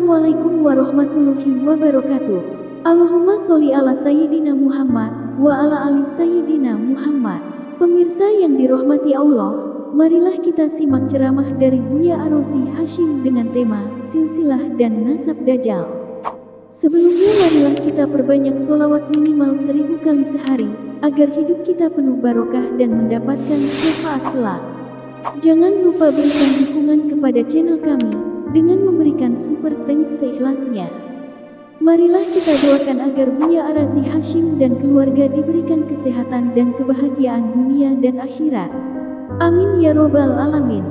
Assalamualaikum warahmatullahi wabarakatuh. Allahumma sholli ala Sayyidina Muhammad wa ala ali Sayyidina Muhammad. Pemirsa yang dirahmati Allah, marilah kita simak ceramah dari Buya Arosi Hashim dengan tema Silsilah dan Nasab Dajjal. Sebelumnya marilah kita perbanyak sholawat minimal 1000 kali sehari, agar hidup kita penuh barokah dan mendapatkan syafaat kelak. Jangan lupa berikan dukungan kepada channel kami dengan memberikan super thanks seikhlasnya. Marilah kita doakan agar Buya Arosi Hashim dan keluarga diberikan kesehatan dan kebahagiaan dunia dan akhirat. Amin ya robbal alamin.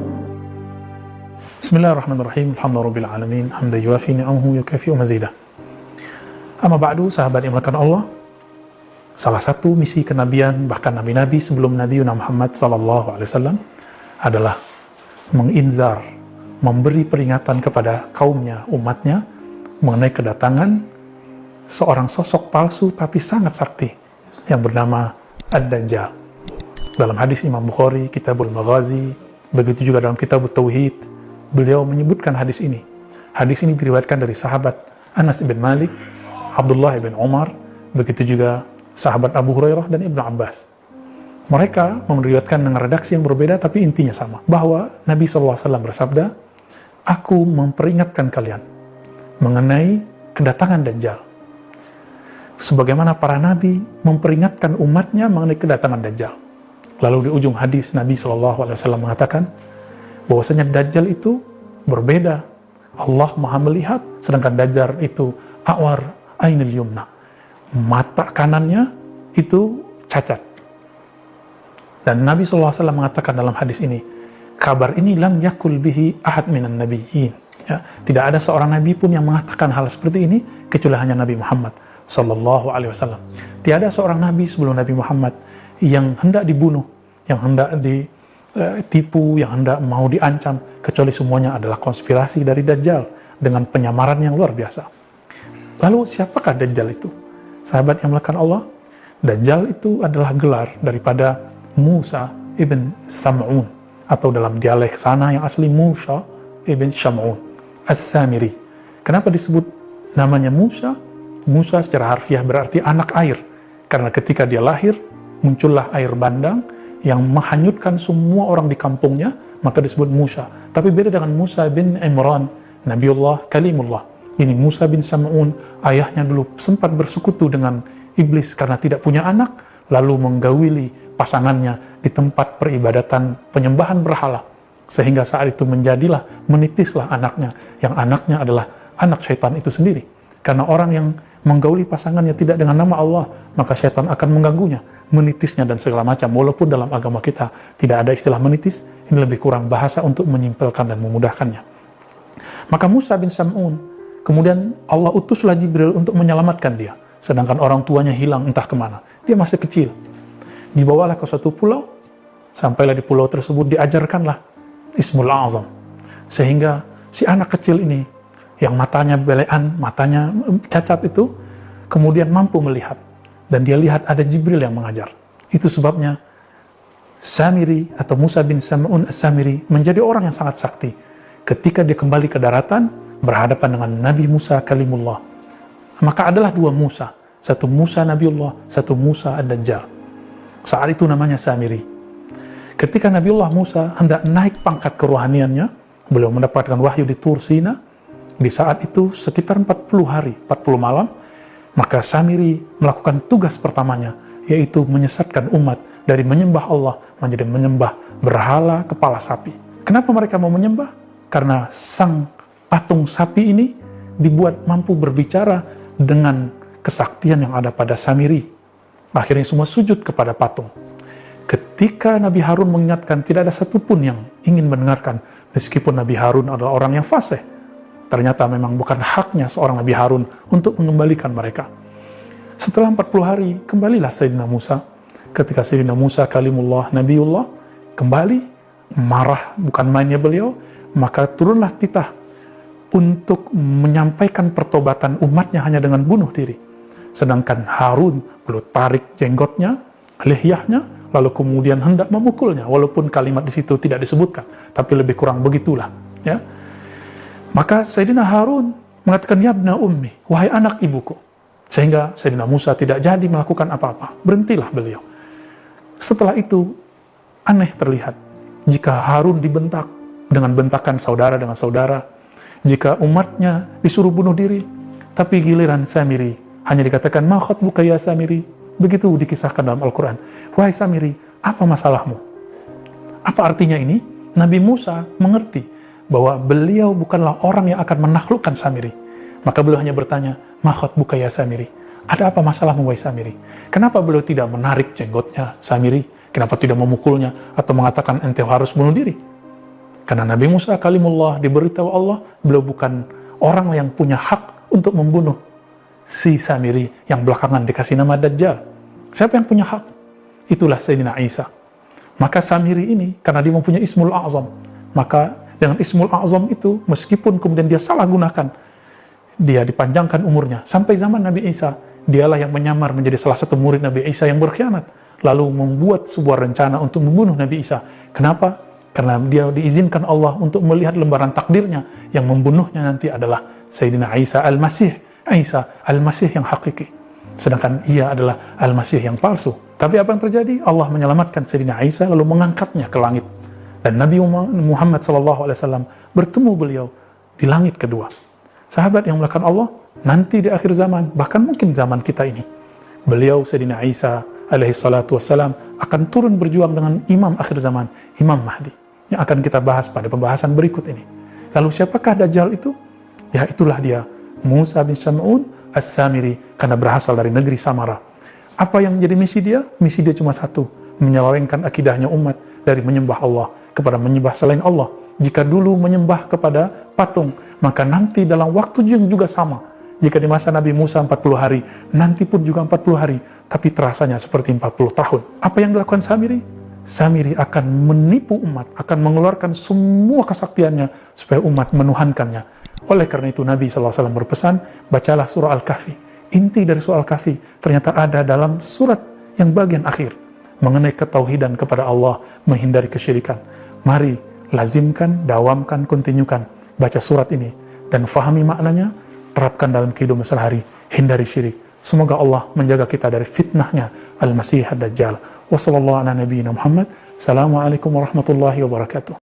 Bismillahirrahmanirrahim. Alhamdulillahirabbil alamin. Hamdan yuwafi ni'amahu yukafi'u mazidah. Amma ba'du, sahabat yang dimuliakan Allah. Salah satu misi kenabian, bahkan nabi-nabi sebelum Nabi Muhammad sallallahu alaihi wasallam adalah menginzar, memberi peringatan kepada kaumnya, umatnya, mengenai kedatangan seorang sosok palsu tapi sangat sakti yang bernama Ad-Dajjal. Dalam hadis Imam Bukhari, Kitabul Maghazi, begitu juga dalam Kitab Tauhid, beliau menyebutkan hadis ini. Hadis ini diriwayatkan dari sahabat Anas bin Malik, Abdullah bin Umar, begitu juga sahabat Abu Hurairah dan Ibnu Abbas. Mereka meriwayatkan dengan redaksi yang berbeda tapi intinya sama, bahwa Nabi SAW bersabda, "Aku memperingatkan kalian mengenai kedatangan Dajjal, sebagaimana para nabi memperingatkan umatnya mengenai kedatangan Dajjal." Lalu di ujung hadis Nabi SAW mengatakan bahwasanya Dajjal itu berbeda. Allah Maha melihat, sedangkan Dajjal itu awar ainil yumna, mata kanannya itu cacat. Dan Nabi SAW mengatakan dalam hadis ini, kabar ini lam yakul bihi ahad minan nabiyyin. Ya, tidak ada seorang nabi pun yang mengatakan hal seperti ini kecuali hanya Nabi Muhammad sallallahu alaihi wasallam. Tiada seorang nabi sebelum Nabi Muhammad yang hendak dibunuh, yang hendak ditipu, yang hendak mau diancam, kecuali semuanya adalah konspirasi dari Dajjal dengan penyamaran yang luar biasa. Lalu siapakah Dajjal itu? Sahabat yang dimuliakan Allah, Dajjal itu adalah gelar daripada Musa ibn Sam'un, atau dalam dialek sana yang asli Musa ibn Sam'un As-Samiri. Kenapa disebut namanya Musa? Musa secara harfiah berarti anak air, karena ketika dia lahir muncullah air bandang yang menghanyutkan semua orang di kampungnya, maka disebut Musa. Tapi beda dengan Musa bin Imran, Nabiullah Kalimullah. Ini Musa bin Sam'un, ayahnya dulu sempat bersekutu dengan iblis karena tidak punya anak, lalu menggawili pasangannya di tempat peribadatan penyembahan berhala, sehingga saat itu menitislah anaknya, yang anaknya adalah anak syaitan itu sendiri. Karena orang yang menggauli pasangannya tidak dengan nama Allah, maka syaitan akan mengganggunya, menitisnya dan segala macam. Walaupun dalam agama kita tidak ada istilah menitis, ini lebih kurang bahasa untuk menyimpelkan dan memudahkannya. Maka Musa bin Sam'un, kemudian Allah utuslah Jibril untuk menyelamatkan dia, sedangkan orang tuanya hilang entah kemana. Dia masih kecil. Dibawalah ke suatu pulau, sampailah di pulau tersebut diajarkanlah Ismul Azam, sehingga si anak kecil ini yang matanya belean, matanya cacat itu, kemudian mampu melihat, dan dia lihat ada Jibril yang mengajar. Itu sebabnya Samiri atau Musa bin Sam'un As-Samiri menjadi orang yang sangat sakti. Ketika dia kembali ke daratan berhadapan dengan Nabi Musa Kalimullah, maka adalah dua Musa, satu Musa Nabiullah, satu Musa Ad-Dajjal. Saat itu namanya Samiri. Ketika Nabiullah Musa hendak naik pangkat kerohaniannya, beliau mendapatkan wahyu di Tur Sina. Di saat itu sekitar 40 hari, 40 malam, maka Samiri melakukan tugas pertamanya, yaitu menyesatkan umat dari menyembah Allah menjadi menyembah berhala kepala sapi. Kenapa mereka mau menyembah? Karena sang patung sapi ini dibuat mampu berbicara dengan kesaktian yang ada pada Samiri. Akhirnya semua sujud kepada patung. Ketika Nabi Harun mengingatkan, tidak ada satupun yang ingin mendengarkan, meskipun Nabi Harun adalah orang yang fasih. Ternyata memang bukan haknya seorang Nabi Harun untuk mengembalikan mereka. Setelah 40 hari, kembalilah Sayyidina Musa. Ketika Sayyidina Musa Kalimullah Nabiullah kembali, marah bukan mainnya beliau, maka turunlah titah untuk menyampaikan pertobatan umatnya hanya dengan bunuh diri. Sedangkan Harun beliau tarik jenggotnya, lihyahnya, lalu kemudian hendak memukulnya, walaupun kalimat di situ tidak disebutkan, tapi lebih kurang begitulah. Ya. Maka Sayyidina Harun mengatakan, "Yabna ummi, wahai anak ibuku." Sehingga Sayyidina Musa tidak jadi melakukan apa-apa. Berhentilah beliau. Setelah itu, aneh terlihat. Jika Harun dibentak dengan bentakan saudara dengan saudara, jika umatnya disuruh bunuh diri, tapi giliran Samiri hanya dikatakan, "Ma khatbuka ya Samiri." Begitu dikisahkan dalam Al-Quran. "Wahai Samiri, apa masalahmu?" Apa artinya ini? Nabi Musa mengerti bahwa beliau bukanlah orang yang akan menaklukkan Samiri. Maka beliau hanya bertanya, "Ma khatbuka ya Samiri?" Ada apa masalahmu, wahai Samiri? Kenapa beliau tidak menarik jenggotnya Samiri? Kenapa tidak memukulnya atau mengatakan, "Ente harus bunuh diri"? Karena Nabi Musa kalimullah, diberitahu Allah, beliau bukan orang yang punya hak untuk membunuh si Samiri yang belakangan dikasih nama Dajjal. Siapa yang punya hak? Itulah Sayyidina Isa. Maka Samiri ini, karena dia mempunyai Ismul A'zam, maka dengan Ismul A'zam itu, meskipun kemudian dia salah gunakan, dia dipanjangkan umurnya. Sampai zaman Nabi Isa, dialah yang menyamar menjadi salah satu murid Nabi Isa yang berkhianat, lalu membuat sebuah rencana untuk membunuh Nabi Isa. Kenapa? Karena dia diizinkan Allah untuk melihat lembaran takdirnya, yang membunuhnya nanti adalah Sayyidina Isa Al-Masih, Isa Al-Masih yang hakiki. Sedangkan ia adalah Al-Masih yang palsu. Tapi apa yang terjadi? Allah menyelamatkan Sayyidina Isa lalu mengangkatnya ke langit. Dan Nabi Muhammad SAW bertemu beliau di langit kedua. Sahabat yang melakukan Allah, nanti di akhir zaman, bahkan mungkin zaman kita ini, beliau Sayyidina Isa alaihi salatu wassalam akan turun berjuang dengan imam akhir zaman, Imam Mahdi, yang akan kita bahas pada pembahasan berikut ini. Lalu siapakah Dajjal itu? Ya, itulah dia, Musa bin Sam'un As-Samiri, karena berasal dari negeri Samara. Apa yang menjadi misi dia? Misi dia cuma satu, menyelewengkan akidahnya umat dari menyembah Allah kepada menyembah selain Allah. Jika dulu menyembah kepada patung, maka nanti dalam waktu yang juga sama. Jika di masa Nabi Musa 40 hari, nanti pun juga 40 hari, tapi terasanya seperti 40 tahun. Apa yang dilakukan Samiri? Samiri akan menipu umat, akan mengeluarkan semua kesaktiannya supaya umat menuhankannya. Oleh karena itu Nabi SAW berpesan, bacalah surah Al-Kahfi. Inti dari surah Al-Kahfi ternyata ada dalam surat yang bagian akhir, mengenai ketauhidan kepada Allah, menghindari kesyirikan. Mari lazimkan, dawamkan, kontinyukan baca surat ini dan fahami maknanya, terapkan dalam kehidupan sehari, hindari syirik. Semoga Allah menjaga kita dari fitnahnya Al-Masih Ad-Dajjal. Wassallallahu ala nabiyyina Muhammad. Assalamualaikum warahmatullahi wabarakatuh.